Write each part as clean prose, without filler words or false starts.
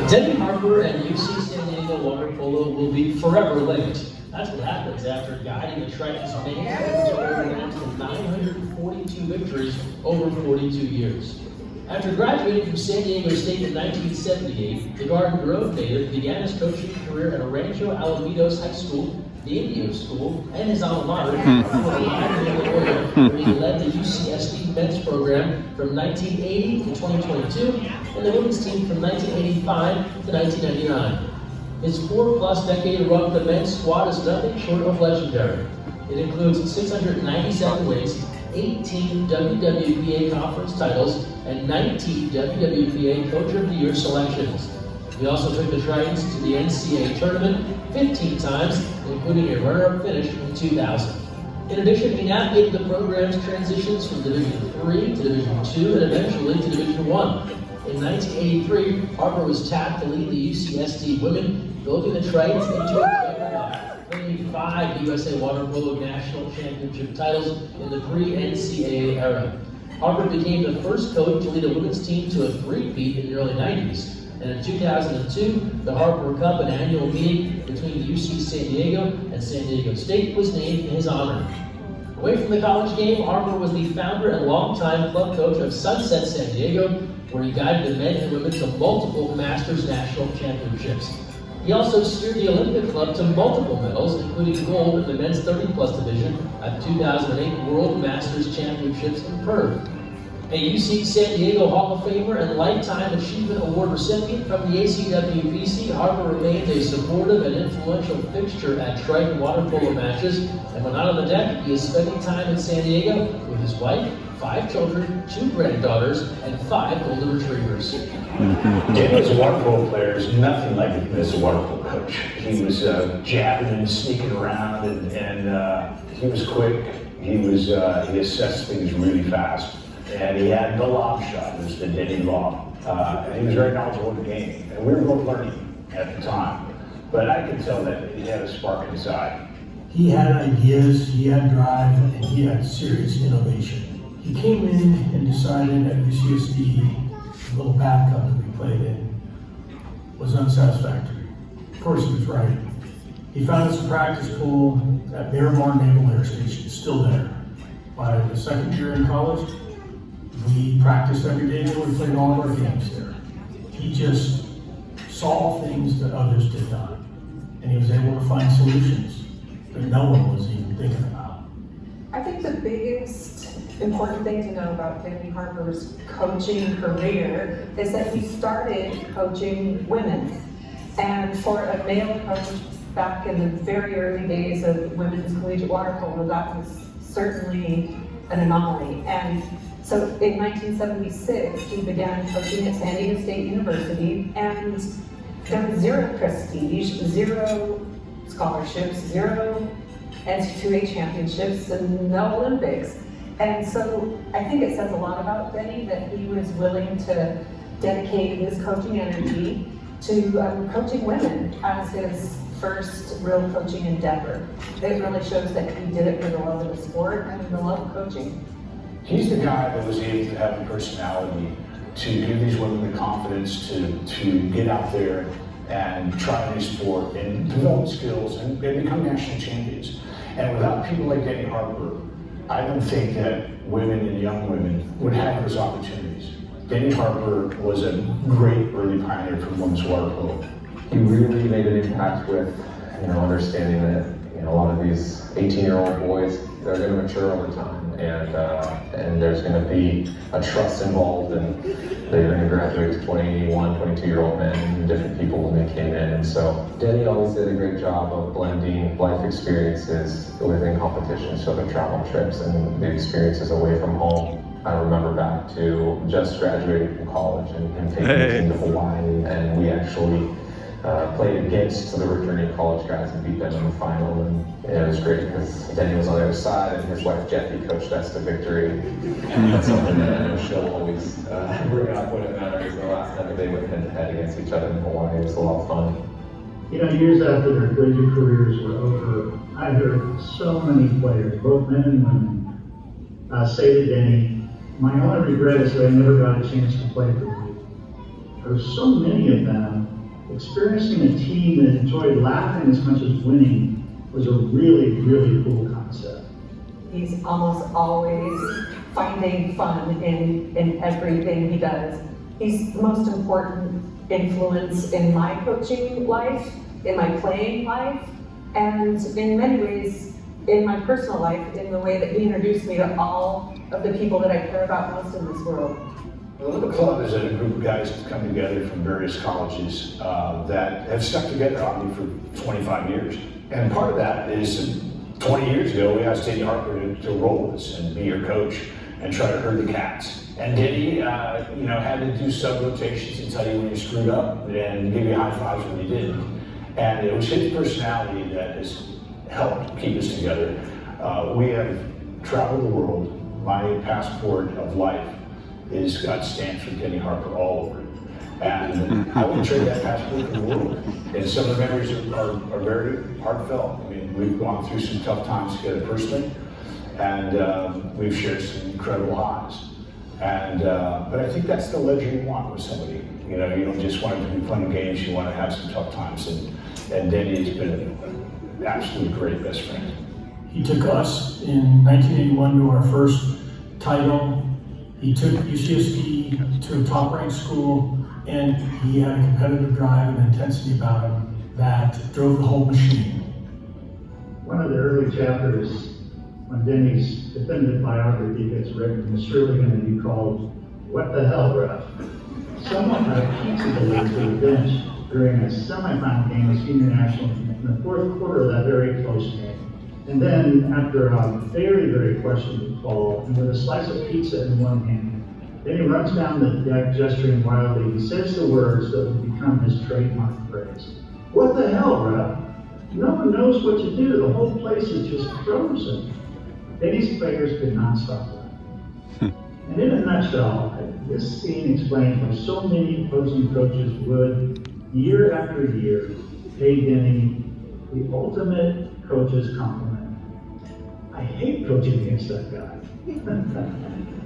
Denny, Harper, and UC San Diego water polo will be forever linked. That's what happens after guiding the Tritons to 942 victories over 42 years. After graduating from San Diego State in 1978, the Garden Grove native began his coaching career at Rancho Alamitos High School, the Indio School, and his alma mater, where he led the UCSD men's program from 1980 to 2022, and the women's team from 1985 to 1999. His 4+ decade run with the men's squad is nothing short of legendary. It includes 697 wins, 18 WWPA conference titles, and 19 WWPA Coach of the Year selections. He also took the Tritons to the NCAA tournament 15 times, including a runner-up finish in 2000. In addition, he navigated the program's transitions from Division III to Division II and eventually to Division I. In 1983, Harper was tapped to lead the UCSD women, building the Tritons into a juggernaut, winning 5 USA Water Polo National Championship titles in the pre-NCAA era. Harper became the first coach to lead a women's team to a three-peat in the early 90s. And in 2002, the Harper Cup, an annual meeting between UC San Diego and San Diego State, was named in his honor. Away from the college game, Harper was the founder and longtime club coach of Sunset San Diego, where he guided the men and women to multiple Masters National Championships. He also steered the Olympic Club to multiple medals, including gold in the men's 30+ division at 2008 World Masters Championships in Perth. A UC San Diego Hall of Famer and Lifetime Achievement Award recipient from the ACWPC, Harper remained a supportive and influential fixture at Triton water polo matches, and when not on the deck, he is spending time in San Diego with his wife, 5 children, 2 granddaughters, and 5 golden retrievers. Denny as a water polo player is nothing like him as a water polo coach. He was jabbing and sneaking around, and he was quick. He assessed things really fast. And he had the lob shot, it was the Denny lob. And he was very knowledgeable in the game. And we were both learning at the time. But I could tell that he had a spark inside. He had ideas, he had drive, and he had serious innovation. He came in and decided at UCSD, the little bathtub that we played in, was unsatisfactory. Of course he was right. He found us a practice pool at Miramar Naval Air Station, still there. By the second year in college, we practiced every day and we played all of our games there. He just saw things that others did not. And he was able to find solutions that no one was even thinking about. I think the biggest important thing to know about Denny Harper's coaching career is that he started coaching women. And for a male coach back in the very early days of women's collegiate water polo, that was certainly an anomaly. And so in 1976, he began coaching at San Diego State University, and there was 0 prestige, 0 scholarships, 0 NCAA championships, and no Olympics. And so I think it says a lot about Denny that he was willing to dedicate his coaching energy to coaching women as his first real coaching endeavor. It really shows that he did it for the love of the sport and the love of coaching. He's the guy that was able to have the personality to give these women the confidence to get out there and try a new sport and develop skills and become national champions. And without people like Denny Harper, I don't think that women and young women would have those opportunities. Denny Harper was a great early pioneer for women's water polo. He really made an impact with, understanding that, a lot of these 18-year-old boys, they're going to mature over time, and there's going to be a trust involved, and they're going to graduate to 21, 22-year-old men and different people when they came in. And so Denny always did a great job of blending life experiences within competitions, so the travel trips and the experiences away from home. I remember back to just graduating from college and him taking the team to Hawaii, and we actually played against the returning college guys and beat them in the final, and it was great because Denny was on the other side and his wife Jeffy coached us to victory. That's something that I know she'll always bring up when it matters. The last time they went head-to-head against each other in Hawaii, it was a lot of fun. Years after their collegiate careers were over, I heard so many players, both men and women, say to Denny, "My only regret is that I never got a chance to play for you." there were so many of them. Experiencing a team that enjoyed laughing as much as winning was a really, really cool concept. He's almost always finding fun in everything he does. He's the most important influence in my coaching life, in my playing life, and in many ways in my personal life, in the way that he introduced me to all of the people that I care about most in this world. The Little Club is a group of guys that come together from various colleges that have stuck together on me for 25 years. And part of that is 20 years ago, we asked Denny Harper to roll with us and be your coach and try to herd the cats. And Denny, had to do sub rotations and tell you when you screwed up and give you high fives when you didn't. And it was his personality that has helped keep us together. We have traveled the world. My passport of life is got stamps from Denny Harper all over it. And I wouldn't trade that passport for the world. And some of the memories are very heartfelt. I mean, we've gone through some tough times together personally, and we've shared some incredible highs. And but I think that's the ledger you want with somebody. You don't just want it to be fun and games. You want to have some tough times. And Denny has been an absolutely great best friend. He took us in 1981 to our first title. He took UCSD to a top-ranked school, and he had a competitive drive and intensity about him that drove the whole machine. One of the early chapters, when Denny's definitive biography gets written, is surely going to be called, "What the Hell, Ref?" Someone had a pizza delivered to the bench during a semifinal game of senior national team in the fourth quarter of that very close game. And then, after a very, very questionable call, and with a slice of pizza in one hand, then he runs down the deck gesturing wildly. He says the words that would become his trademark phrase. "What the hell, Ref? No one knows what to do. The whole place is just frozen." Denny's players could not stop that. And in a nutshell, this scene explains why so many opposing coaches would, year after year, pay Denny the ultimate coach's compliment. I hate coaching against that guy.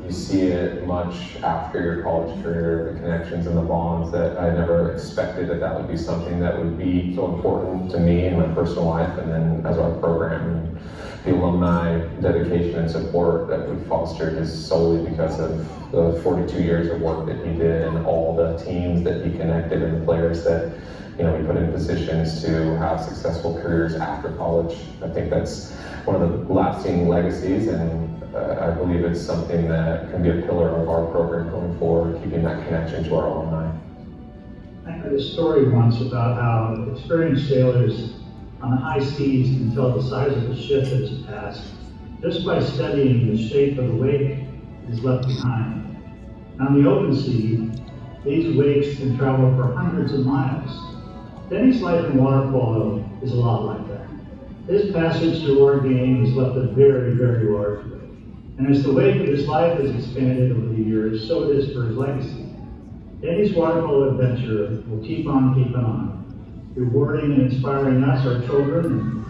You see it much after your college career, the connections and the bonds that I never expected that would be something that would be so important to me in my personal life, and then as our program and the alumni dedication and support that we fostered is solely because of the 42 years of work that he did and all the teams that he connected and the players that we put in positions to have successful careers after college. I think that's one of the lasting legacies, and I believe it's something that can be a pillar of our program going forward, keeping that connection to our alumni. I heard a story once about how experienced sailors on the high seas can tell the size of the ship that has passed just by studying the shape of the wake that is left behind. On the open sea, these wakes can travel for hundreds of miles. Denny's life in water polo is a lot like that. His passage through our game has left a very, very large wake. And as the wake of his life has expanded over the years, so it is for his legacy. Denny's water polo adventure will keep on keeping on, rewarding and inspiring us, our children, and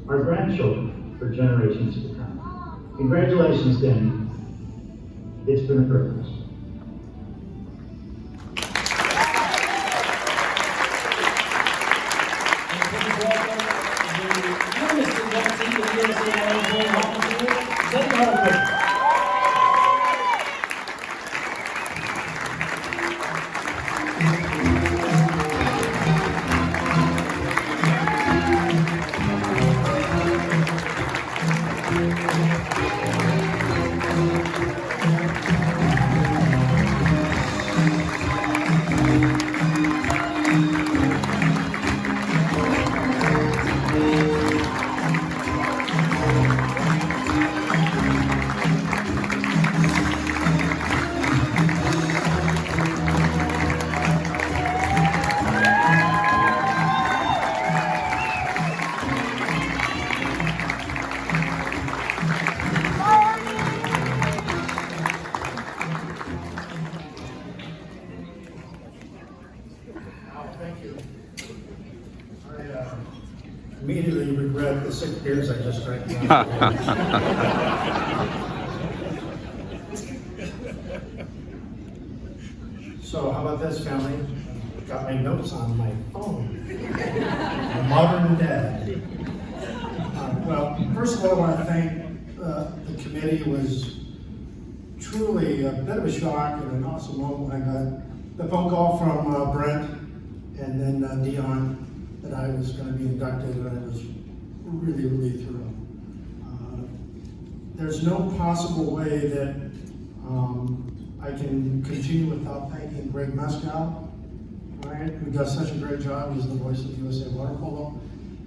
our grandchildren for generations to come. Congratulations, Denny. It's been a privilege. Denny Harper. Immediately regret the 6 beers I just drank. So how about this, family? got my notes on my phone. A modern dad. Well, first of all, I want to thank the committee. It was truly a bit of a shock and an awesome moment when I got the phone call from Brent and then Dion that I was going to be inducted, and I was really, really thrilled. There's no possible way that I can continue without thanking Greg Mescal, right, who does such a great job. He's the voice of USA Water Polo.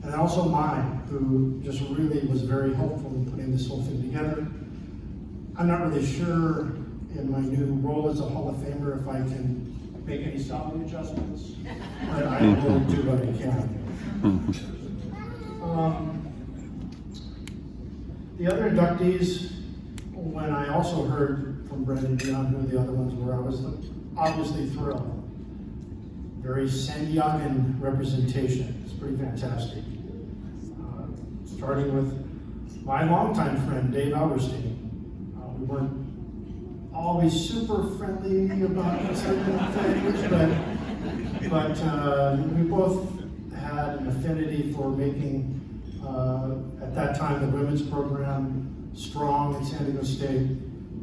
And also Mike, who just really was very helpful in putting this whole thing together. I'm not really sure in my new role as a Hall of Famer if I can make any salary adjustments, but I will do what I can. The other inductees, when I also heard from Brendan Dion who the other ones were, I was obviously thrilled. Very San Diegan representation. It's pretty fantastic. Starting with my longtime friend, Dave Alberstein. We weren't always super friendly about certain things, but we both had an affinity for making, at that time, the women's program strong at San Diego State.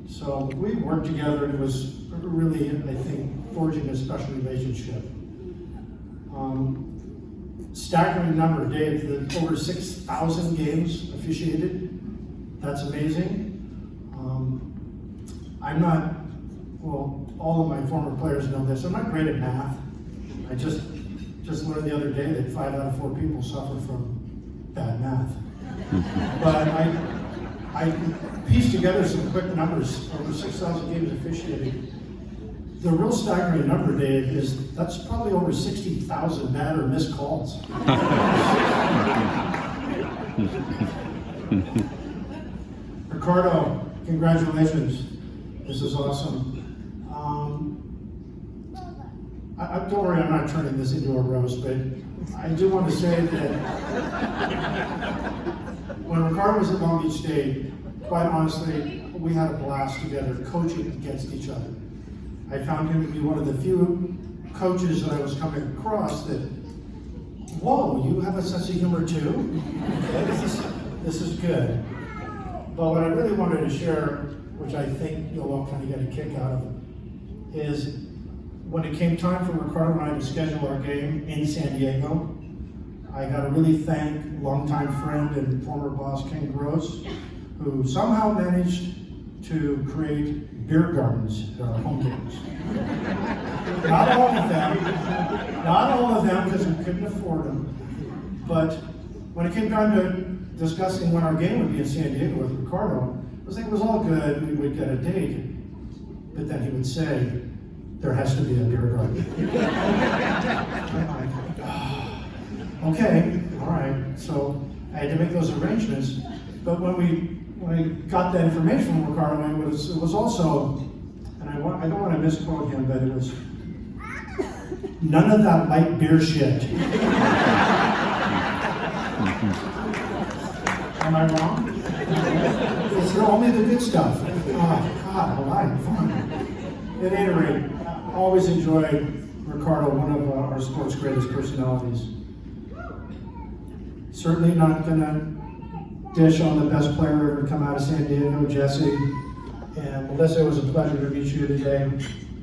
So we worked together, and it was really, I think, forging a special relationship. Staggering number, Dave, over 6,000 games officiated. That's amazing. I'm not, well, all of my former players know this, I'm not great at math. I just learned the other day that 5 out of 4 people suffer from bad math. But I pieced together some quick numbers, over 6,000 games officiated. The real staggering number, Dave, is that's probably over 60,000 bad or missed calls. Ricardo, congratulations. This is awesome. Don't worry, I'm not turning this into a roast, but I do want to say that when Ricardo was at Long Beach State, quite honestly, we had a blast together, coaching against each other. I found him to be one of the few coaches that I was coming across that, whoa, you have a sense of humor too? Okay, this is good. But what I really wanted to share, which I think you'll all kind of get a kick out of, is when it came time for Ricardo and I to schedule our game in San Diego, I got to really thank longtime friend and former boss Ken Gross, who somehow managed to create beer gardens at our home games. Not all of them, because we couldn't afford them. But when it came time to discussing when our game would be in San Diego with Ricardo, I was thinking it was all good, we would get a date, but then he would say, there has to be a beer garden. I'm like, oh, okay, all right. So I had to make those arrangements, but when I got that information from Ricardo, it was also, and I don't want to misquote him, but it was none of that light beer shit. Am I wrong? It's only the good stuff. Oh, God, all right, fine. At any rate, I always enjoyed Ricardo, one of our sport's greatest personalities. Certainly not gonna dish on the best player ever to come out of San Diego, Jesse. And Melissa, it was a pleasure to meet you today.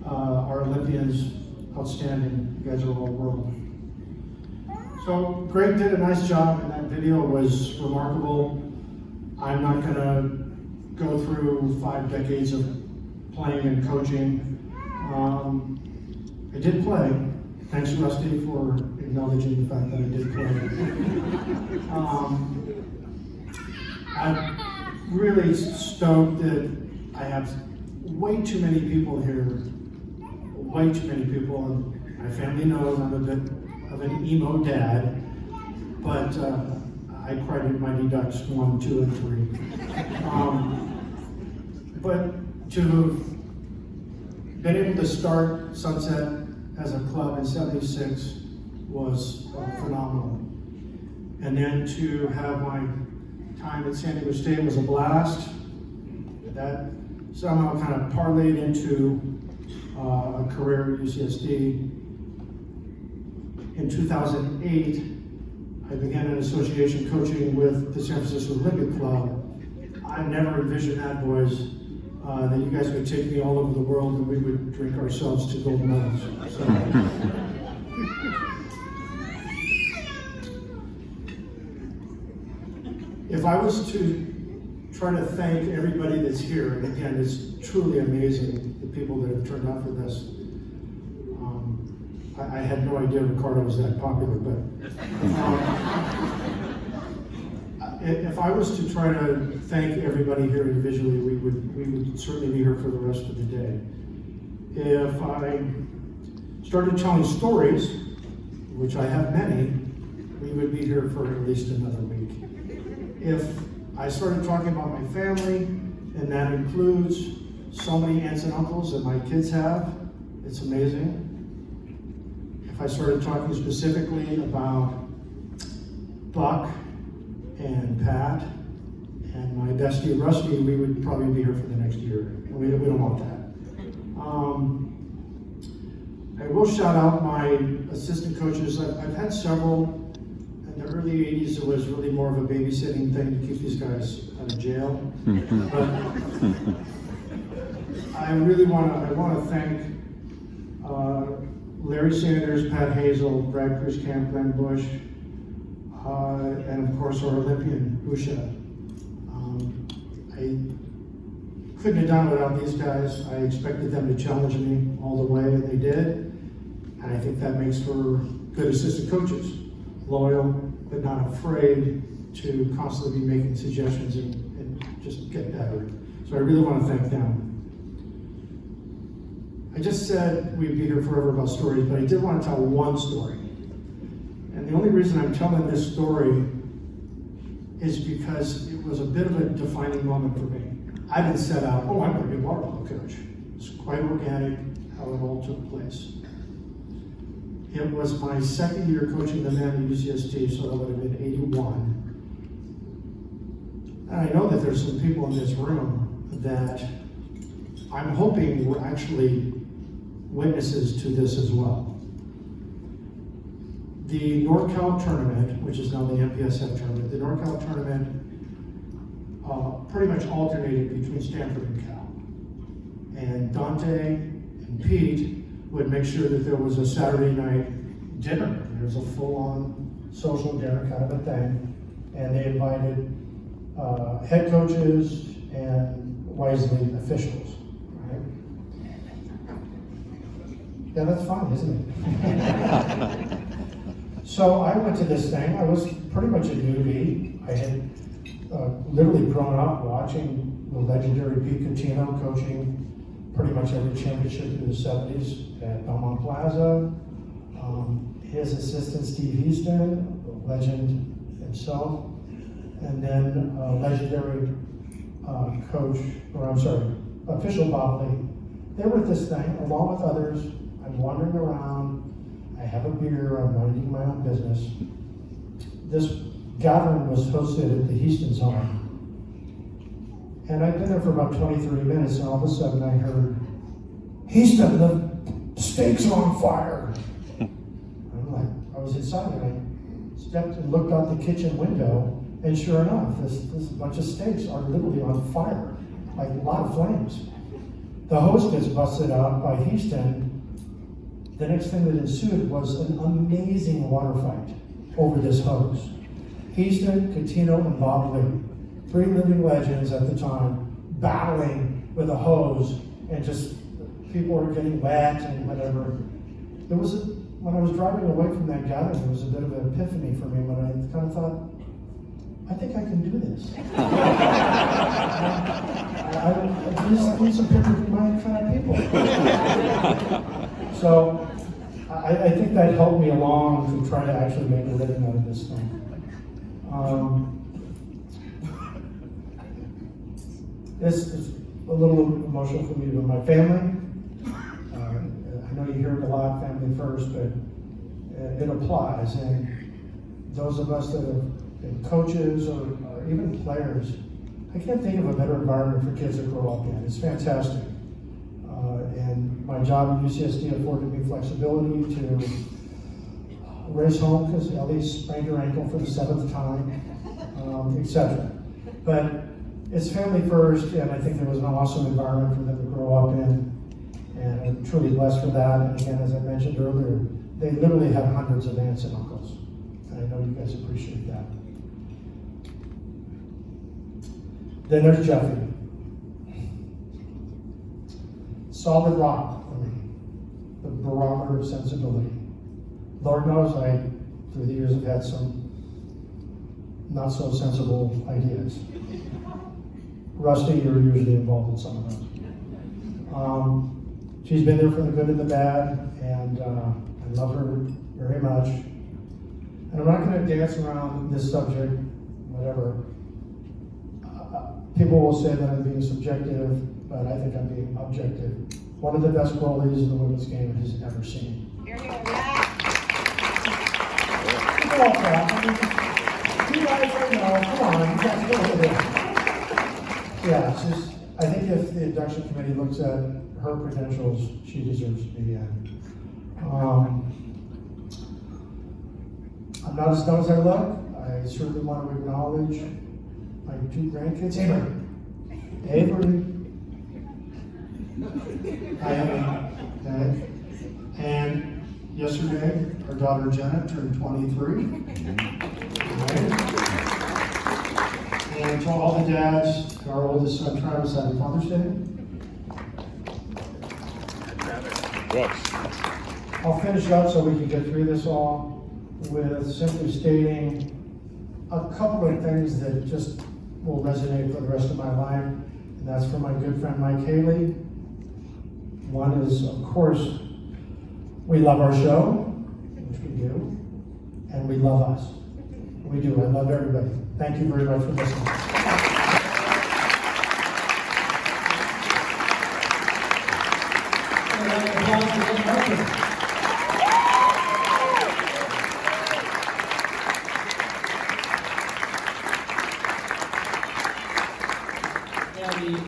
Our Olympians, outstanding. You guys are all world. So Greg did a nice job, and that video was remarkable. I'm not gonna go through 5 decades of playing and coaching. I did play. Thanks, Rusty, for acknowledging the fact that I did play. I'm really stoked that I have way too many people here, way too many people, and my family knows I'm a bit of an emo dad, but I credit my deducts 1, 2, and 3. But to have been able to start Sunset as a club in '76 was phenomenal. And then to have my time at San Diego State was a blast. That somehow kind of parlayed into a career at UCSD. In 2008, I began an association coaching with the San Francisco Olympic Club. I never envisioned that, boys, that you guys would take me all over the world and we would drink ourselves to gold medals. So, if I was to try to thank everybody that's here, and again, it's truly amazing, the people that have turned out for this. I had no idea Ricardo was that popular, but if I was to try to thank everybody here individually, we would certainly be here for the rest of the day. If I started telling stories, which I have many, we would be here for at least another week. If I started talking about my family, and that includes so many aunts and uncles that my kids have, it's amazing. If I started talking specifically about Buck and Pat and my bestie Rusty, we would probably be here for the next year. And we don't want that. I will shout out my assistant coaches. I've had several. In the early 80s, it was really more of a babysitting thing to keep these guys out of jail. But I really want to thank Larry Sanders, Pat Hazel, Brad Cruz Camp, Glenn Bush, and of course our Olympian, Usha. I couldn't have done it without these guys. I expected them to challenge me all the way, and they did. And I think that makes for good assistant coaches. Loyal, but not afraid to constantly be making suggestions and just get better. So I really want to thank them. I just said we'd be here forever about stories, but I did want to tell one story. And the only reason I'm telling this story is because it was a bit of a defining moment for me. I didn't set out, oh, I'm going to be a water polo coach. It's quite organic how it all took place. It was my second year coaching the men at UCSD, so that would have been 81. And I know that there's some people in this room that I'm hoping were actually witnesses to this as well. The NorCal tournament, which is now the MPSF tournament, the NorCal tournament pretty much alternated between Stanford and Cal. And Dante and Pete would make sure that there was a Saturday night dinner. There was a full-on social dinner kind of a thing. And they invited head coaches and wisely officials, right? Yeah, that's fun, isn't it? So I went to this thing. I was pretty much a newbie. I had literally grown up watching the legendary Pete Catino coaching pretty much every championship through the 70s at Belmont Plaza. His assistant, Steve Houston, a legend himself. And then legendary official Bob Lee. They were at this thing along with others. I'm wandering around. I have a beer. I'm minding my own business. This gathering was hosted at the Houston's home. And I'd been there for about 23 minutes, and all of a sudden I heard, Houston, the steaks are on fire. I'm like, I was inside, and I stepped and looked out the kitchen window, and sure enough, this bunch of steaks are literally on fire, like a lot of flames. The host gets busted out by Houston. The next thing that ensued was an amazing water fight over this hose. Houston, Catino, and Bob Lee, three living legends at the time, battling with a hose, and just people were getting wet and whatever. When I was driving away from that gathering, there was a bit of an epiphany for me when I kind of thought, I think I can do this. I need some people from my kind of people. So I think that helped me along to try to actually make a living out of this thing. This is a little emotional for me, but my family, I know you hear it a lot, family first, but it applies. And those of us that have been coaches or even players, I can't think of a better environment for kids to grow up in. It's fantastic. And my job at UCSD afforded me flexibility to race home because Ellie sprained her ankle for the 7th time, etc. But it's family first, and I think there was an awesome environment for them to grow up in, and I'm truly blessed for that. And again, as I mentioned earlier, they literally have hundreds of aunts and uncles, and I know you guys appreciate that. Then there's Jeffy. Solid rock for me, the barometer of sensibility. Lord knows I, through the years, have had some not so sensible ideas. Rusty, you're usually involved in some of those. She's been there for the good and the bad, and I love her very much. And I'm not going to dance around this subject, whatever. People will say that I'm being subjective, but I think I'm being objective. One of the best goalies the women's game has ever seen. You guys right now, come on, you guys go over there. Yeah, it's just, I think if the induction committee looks at her credentials, she deserves to be in. I'm not as dumb as I look. I certainly want to acknowledge my 2 grandkids. Avery. I have okay. And yesterday, our daughter Jenna turned 23. Right. And to all the dads, our oldest son Travis had Father's Day. I'll finish up so we can get through this all with simply stating a couple of things that just will resonate for the rest of my life, and that's for my good friend Mike Haley. One is, of course, we love our show, which we do, and we love us. We do. I love everybody. Thank you very much for listening.